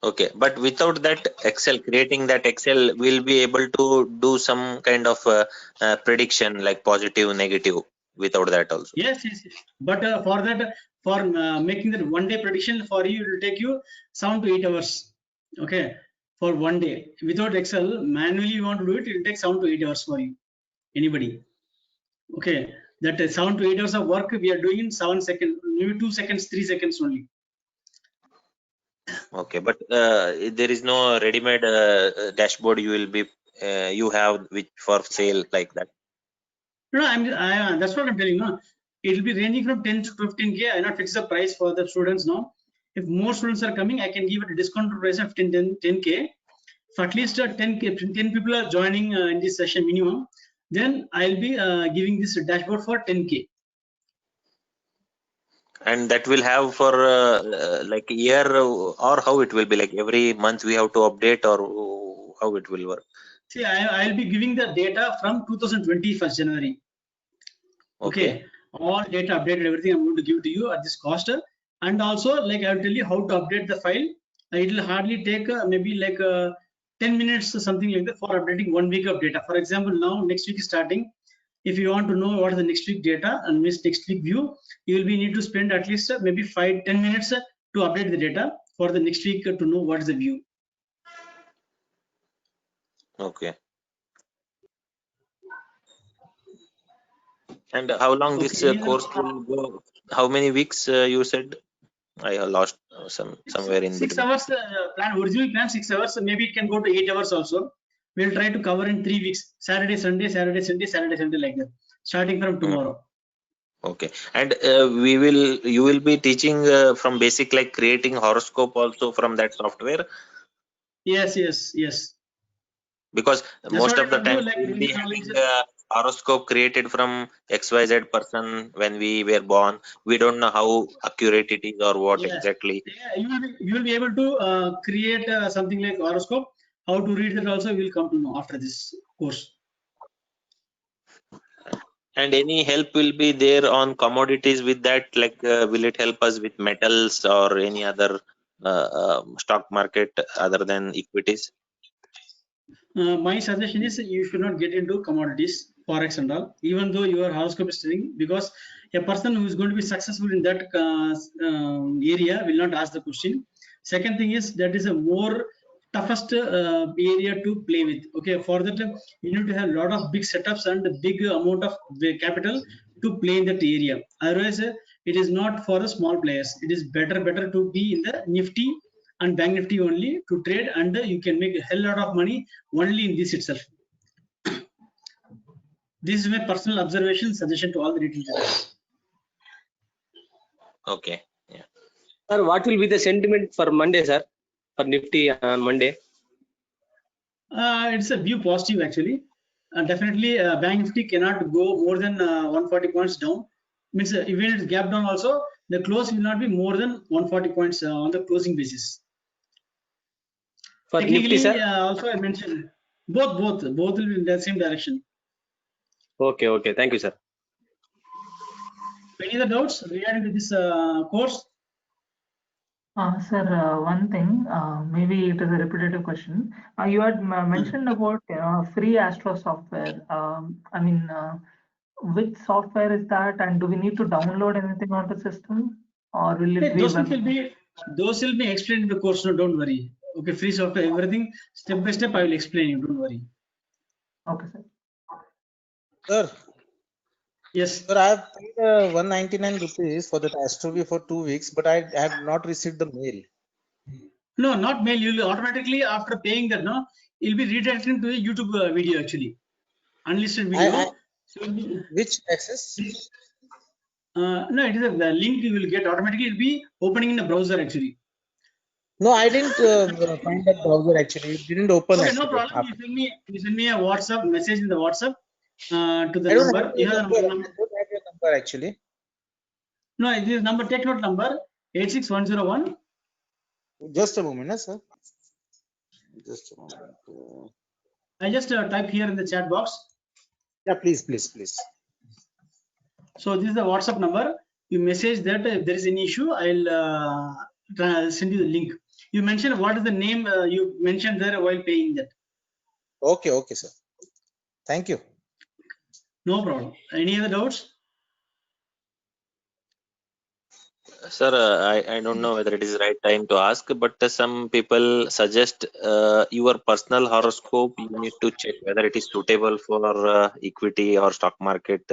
Okay, but without that Excel, creating that Excel, we'll be able to do some kind of prediction like positive, negative without that also. Yes. But for that, for making that 1 day prediction for you, it will take you 7 to 8 hours. Okay, for 1 day. Without Excel, manually you want to do it, it will take 7 to 8 hours for you. Anybody. Okay, that 7 to 8 hours of work we are doing in 7 seconds, maybe 2 seconds, 3 seconds only. Okay, but there is no ready-made dashboard you have which for sale like that. No, that's what I'm telling you. No? It will be ranging from 10 to 15K. I not fix the price for the students now. If more students are coming, I can give it a discount price of 10K. If at least 10 people are joining in this session minimum, then I'll be giving this dashboard for 10K. And that will have for like a year, or how it will be, like every month we have to update, or how it will work? See, I'll be giving the data from 2020 1st January. Okay. All data updated, everything I'm going to give to you at this cost. And also, like I'll tell you how to update the file. It will hardly take maybe like 10 minutes or something like that for updating 1 week of data. For example, now next week is starting. If you want to know what is the next week data and next week view, you will be need to spend at least maybe 5-10 minutes to update the data for the next week to know what is the view. Okay. And how long this course will go? How many weeks you said? I have lost somewhere in 6 between. hours originally planned 6 hours. Maybe it can go to 8 hours also. We'll try to cover in 3 weeks: Saturday, Sunday, Saturday, Sunday, Saturday, Sunday, like that, starting from tomorrow. Okay. And you will be teaching from basic, like creating horoscope also from that software? Yes. Because That's most what of the I will time do, like, we will be basic having knowledge. horoscope created from XYZ person when we were born. We don't know how accurate it is or what Yes. exactly. Yeah, you will be able to create something like horoscope. How to read that also will come to know after this course. And any help will be there on commodities with that? Like, will it help us with metals or any other stock market other than equities? My suggestion is you should not get into commodities, forex and all, even though your horoscope is telling, because a person who is going to be successful in that area will not ask the question. Second thing is that is a more toughest area to play with. Okay, for that you need to have a lot of big setups and a big amount of capital to play in that area. Otherwise, it is not for the small players. It is better to be in the Nifty and Bank Nifty only to trade, and you can make a hell lot of money only in this itself. This is my personal observation, suggestion to all the retail traders. Okay. Yeah. Sir, what will be the sentiment for Monday, sir? For Nifty on Monday? It's a view positive actually. Definitely, Bank Nifty cannot go more than 140 points down. Means even if it's gap down also, the close will not be more than 140 points on the closing basis. For Nifty, sir? Also I mentioned both will be in the same direction. Okay. Thank you, sir. Any other doubts regarding to this course? Sir, one thing, maybe it is a repetitive question. You had mentioned about free Astro software. Which software is that, and do we need to download anything on the system, or will it be? Those will be explained in the course. No, don't worry. Okay, free software, everything step by step. I will explain you. Don't worry. Okay, sir. Sir. Yes. Sir, I have paid 199 rupees for that Astroview for 2 weeks, but I have not received the mail. No, not mail. You will automatically, after paying that, no, you'll be redirected to a YouTube video actually, unlisted video. Which access? No, it is a link you will get automatically. It will be opening in the browser actually. No, I didn't find that browser actually. It didn't open. Okay, no problem. You send me a WhatsApp message in the WhatsApp to the I don't number. have your number. I don't have your number actually. No, this number. Take note number 86101. Just a moment, sir. Just a moment. I just type here in the chat box. Yeah, please. So this is the WhatsApp number. You message that if there is any issue, I'll send you the link. You mentioned what is the name you mentioned there while paying that. Okay, sir. Thank you. No problem. Any other doubts? Sir, I don't know whether it is right time to ask, but some people suggest your personal horoscope. You need to check whether it is suitable for equity or stock market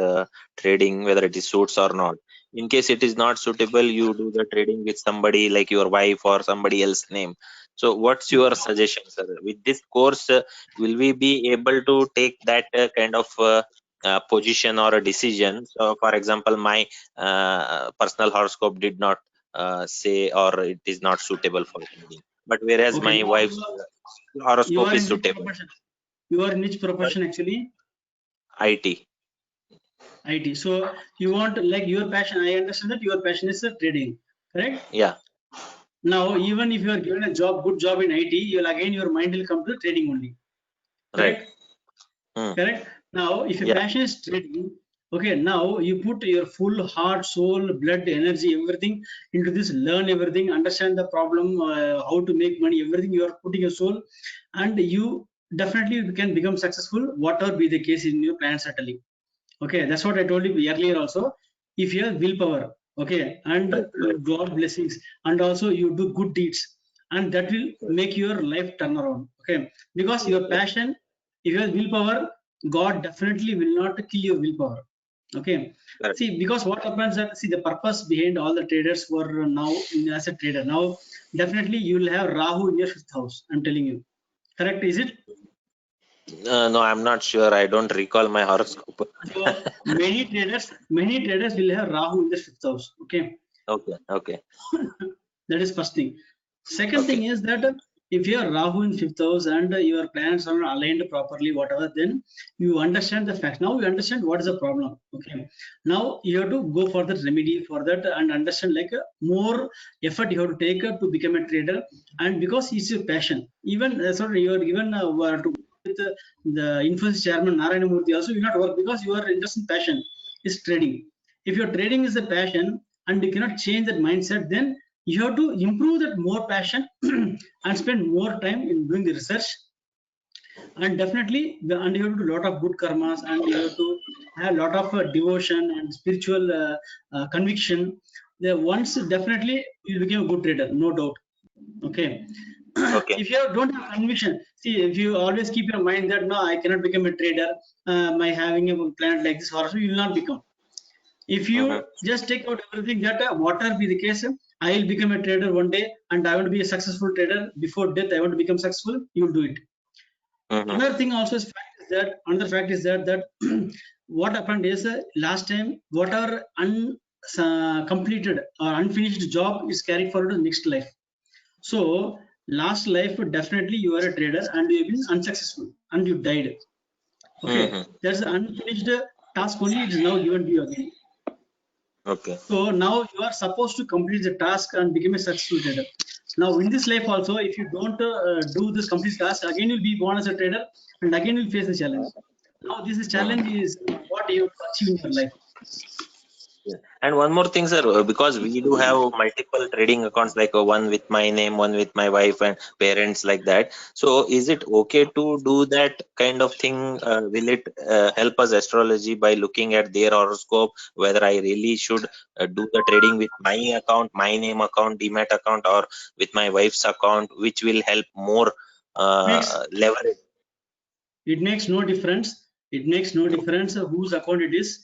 trading, whether it is suits or not. In case it is not suitable, you do the trading with somebody like your wife or somebody else's name. So, what's your suggestion, sir? With this course, will we be able to take that kind of position or a decision? So, for example, my personal horoscope did not say or it is not suitable for trading, but whereas Okay. my Now wife's you horoscope are is in which suitable. profession? You are in which Sorry? profession actually? IT. IT. So you want like your passion. I understand that your passion is trading, correct? Yeah. Now, even if you are given a job, good job in IT, your mind will come to trading only. Right. Correct? Correct. Now, if your Yeah. passion is trading, okay, now you put your full heart, soul, blood, energy, everything into this, learn everything, understand the problem, how to make money, everything you are putting your soul, and you definitely can become successful, whatever be the case in your plan settling. Okay, that's what I told you earlier also. If you have willpower, okay, and Right. God blessings, and also you do good deeds, and that will make your life turn around. Okay, because your passion, if you have willpower, God definitely will not kill your willpower. Okay, Correct. see, because what happens that see the purpose behind all the traders were now as a trader. Now, definitely you will have Rahu in your 5th house. I'm telling you. Correct? Is it? No, I'm not sure. I don't recall my horoscope. So many traders will have Rahu in the 5th house. Okay, Okay. that is first thing. Second thing Okay. is that if you are Rahu in 5th house and your planets are not aligned properly, whatever, then you understand the facts. Now you understand what is the problem. Okay, now you have to go for the remedy for that and understand like more effort you have to take to become a trader, and because it's your passion. Even sorry, you are given to with the Infosys chairman Narayana Murthy also, you not work because your interest in passion is trading. If your trading is a passion and you cannot change that mindset, then you have to improve that more passion and spend more time in doing the research, and definitely and you have to do a lot of good karmas, and you have to have a lot of devotion and spiritual conviction. The once definitely you become a good trader, no doubt. Okay. Okay. If you don't have conviction, see, if you always keep your mind that no, I cannot become a trader by having a planet like this, or so you will not become. If you just take out everything that whatever be the case, I will become a trader one day and I want to be a successful trader before death, I want to become successful, you will do it. Another thing also is another fact is that what happened is last time whatever completed or unfinished job is carried forward to the next life. So last life definitely you are a trader and you have been unsuccessful and you died. Okay, there's an unfinished task only, it is now given to you again. Okay. So now you are supposed to complete the task and become a successful trader. Now in this life also, if you don't do this complete task, again you'll be born as a trader and again you'll face the challenge. Now this is challenge is what you have to achieve in your life. Yeah. And one more thing, sir, because we do have multiple trading accounts, like one with my name, one with my wife and parents, like that. So, is it okay to do that kind of thing? Will it help us astrology by looking at their horoscope, whether I really should do the trading with my account, my name account, Demat account, or with my wife's account, which will help more leverage? It makes no difference. It makes no difference whose account it is.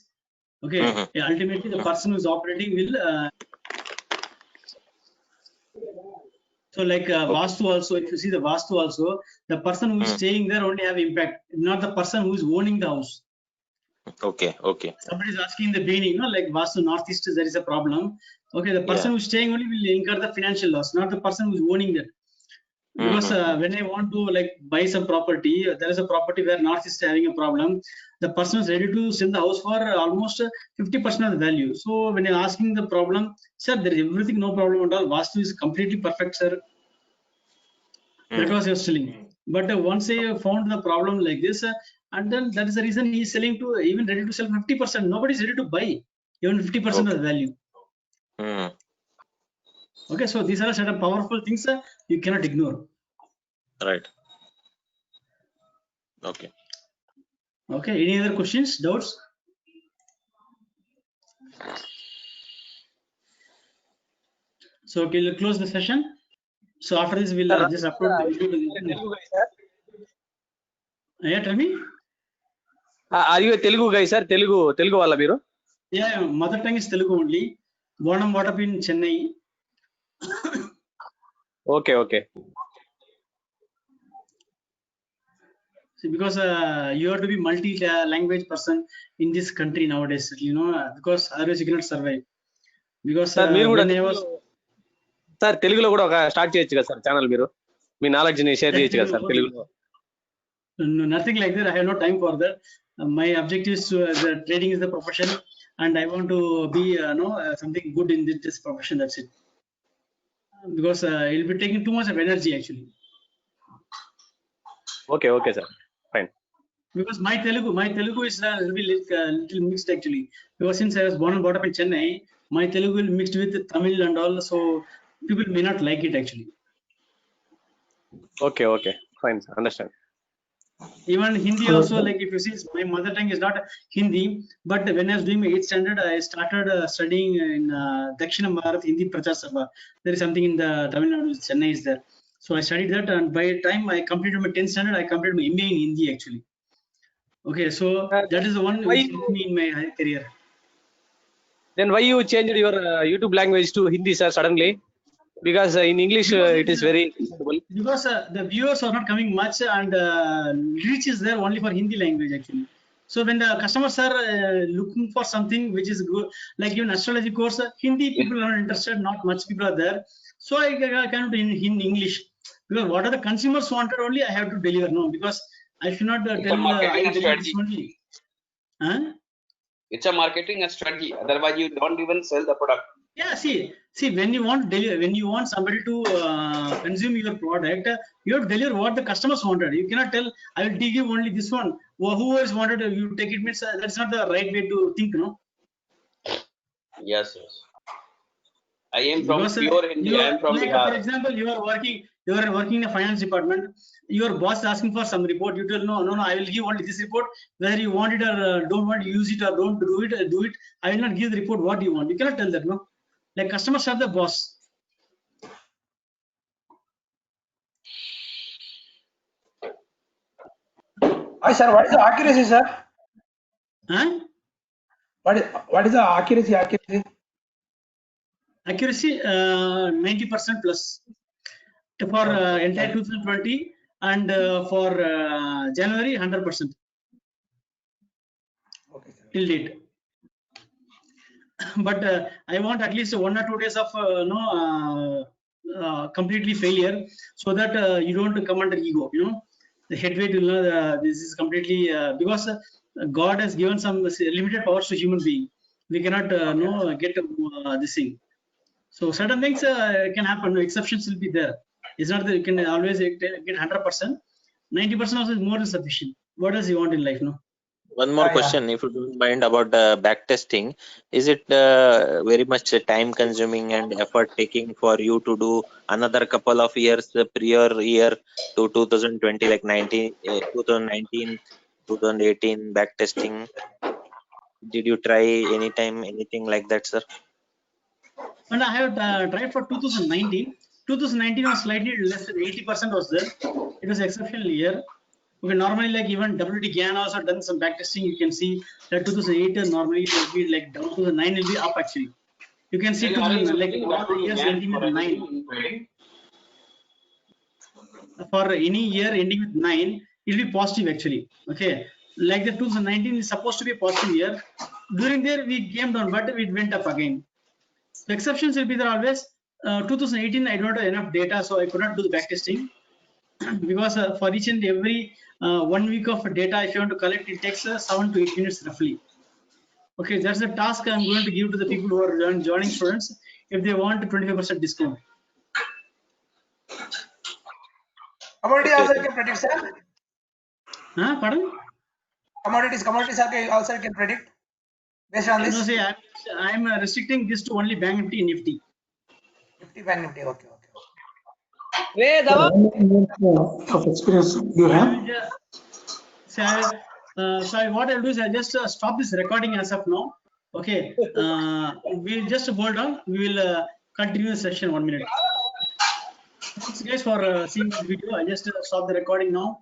Okay, ultimately the person who is operating will so like Vastu also, if you see the Vastu also, the person who is staying there only have impact, not the person who is owning the house. Okay. Somebody is asking in the beginning, like Vastu Northeast, there is a problem. Okay, the person who is staying only will incur the financial loss, not the person who is owning that. Because when I want to like buy some property, there is a property where North is having a problem. The person is ready to sell the house for almost 50% of the value. So when you're asking the problem, sir, there is everything, no problem at all. Vastu is completely perfect, sir. That was your selling. But once I found the problem like this, and then that is the reason he is selling to, even ready to sell 50%. Nobody is ready to buy even 50% of the value. Hmm. Okay, so these are certain powerful things you cannot ignore. Right. Okay. Okay, any other questions, doubts? So we'll close the session. So after this, we'll Sir, just upload the video. Telugu guy, sir. Yeah, tell me. Are you a Telugu guy, sir? Telugu wala మీరు? Yeah, mother tongue is Telugu only. Born and brought up in Chennai. Okay. See, because you have to be multi-language person in this country nowadays, because otherwise you cannot survive. Because sir మీరు కూడా when I was sir తెలుగులో కూడా ఒక start చేయొచ్చు కదా sir channel, మీరు మీ knowledge ని share చేయొచ్చు కదా సార్ తెలుగులో. No, nothing like that. I have no time for that. My objective is the trading is the profession, and I want to be something good in this profession. That's it. Because it will be taking too much of energy actually. Okay sir, fine. Because my Telugu is little mixed actually. Because since I was born and brought up in Chennai, my Telugu will mixed with Tamil and all, so people may not like it actually. Okay, fine sir, understand. Even Hindi also, like if you see, my mother tongue is not Hindi, but when I was doing my 8th standard, I started studying in Dakshina Bharat Hindi Prachar Sabha. There is something in the Tamil Nadu, Chennai is there. So I studied that, and by the time I completed my 10th standard, I completed my MA in Hindi actually. Okay, so that is the one which helped me in my career. Then why you changed your YouTube language to Hindi, sir, suddenly? Because in English it is very comfortable. Because the viewers are not coming much, and reach is there only for Hindi language actually. So when the customers are looking for something which is good, like even astrology course, Hindi people are not interested, not much people are there. So I cannot do in English, because what are the consumers wanted only I have to deliver. No, because I should not tell I deliver this only. Huh? It's a marketing strategy. Otherwise, you don't even sell the product. Yeah, see, when you want somebody to consume your product, you have to deliver what the customers wanted. You cannot tell I will give only this one. Who else wanted you take it, means that's not the right way to think, no? Yes. I am from Because, pure Hindi. I am from like, Bihar. for example, you are working in a finance department. Your boss is asking for some report. You tell no, I will give only this report. Whether you want it or don't want to use it or don't do it. I will not give the report what you want. You cannot tell that, no? Like, customers are the boss. Hi sir, what is the accuracy, sir? Huh? What is the accuracy? Accuracy 90% plus for entire 2020, and for January 100%. Okay, sir. Till date. But I want at least 1 or 2 days of completely failure, so that you don't come under ego. The head weight will know this is completely because God has given some limited powers to human being. We cannot get this thing. So certain things can happen. Exceptions will be there. It's not that you can always get 100%. 90% also is more than sufficient. What else you want in life, no? One more question, if you don't mind, about back testing. Is it very much time consuming and effort taking for you to do another couple of years prior year to 2020, like 2019, 2018 back testing? Did you try anytime anything like that, sir? And I have tried for 2019. 2019 was slightly less than 80% was there. It was exceptional year. Okay, normally, like even WT Gyan also done some backtesting. You can see that 2008 normally it will be like down to the 9 will be up actually. You can see like all the years ending with 9. For any year ending with 9, it will be positive actually. Okay, like the 2019 is supposed to be a positive year. During there we came down, but it went up again. The exceptions will be there always. 2018 I don't have enough data, so I could not do the backtesting. Because for each and every 1 week of data, if you want to collect, it takes 7 to 8 minutes roughly. Okay, that's the task I'm going to give to the people who are joining students if they want 25% discount. Commodity Okay, also okay. you can predict, sir. Pardon? Commodities also you can predict based on No, this. say I'm restricting this to only Bank Nifty and Nifty. Nifty, Bank Nifty. Okay. Hey, Sir, Dava. how many years of experience do you I have? will just sorry, what I'll do is I'll just stop this recording as of now. Okay, we'll just hold on. We will continue the session 1 minute. Thanks guys for seeing this video. I just stop the recording now.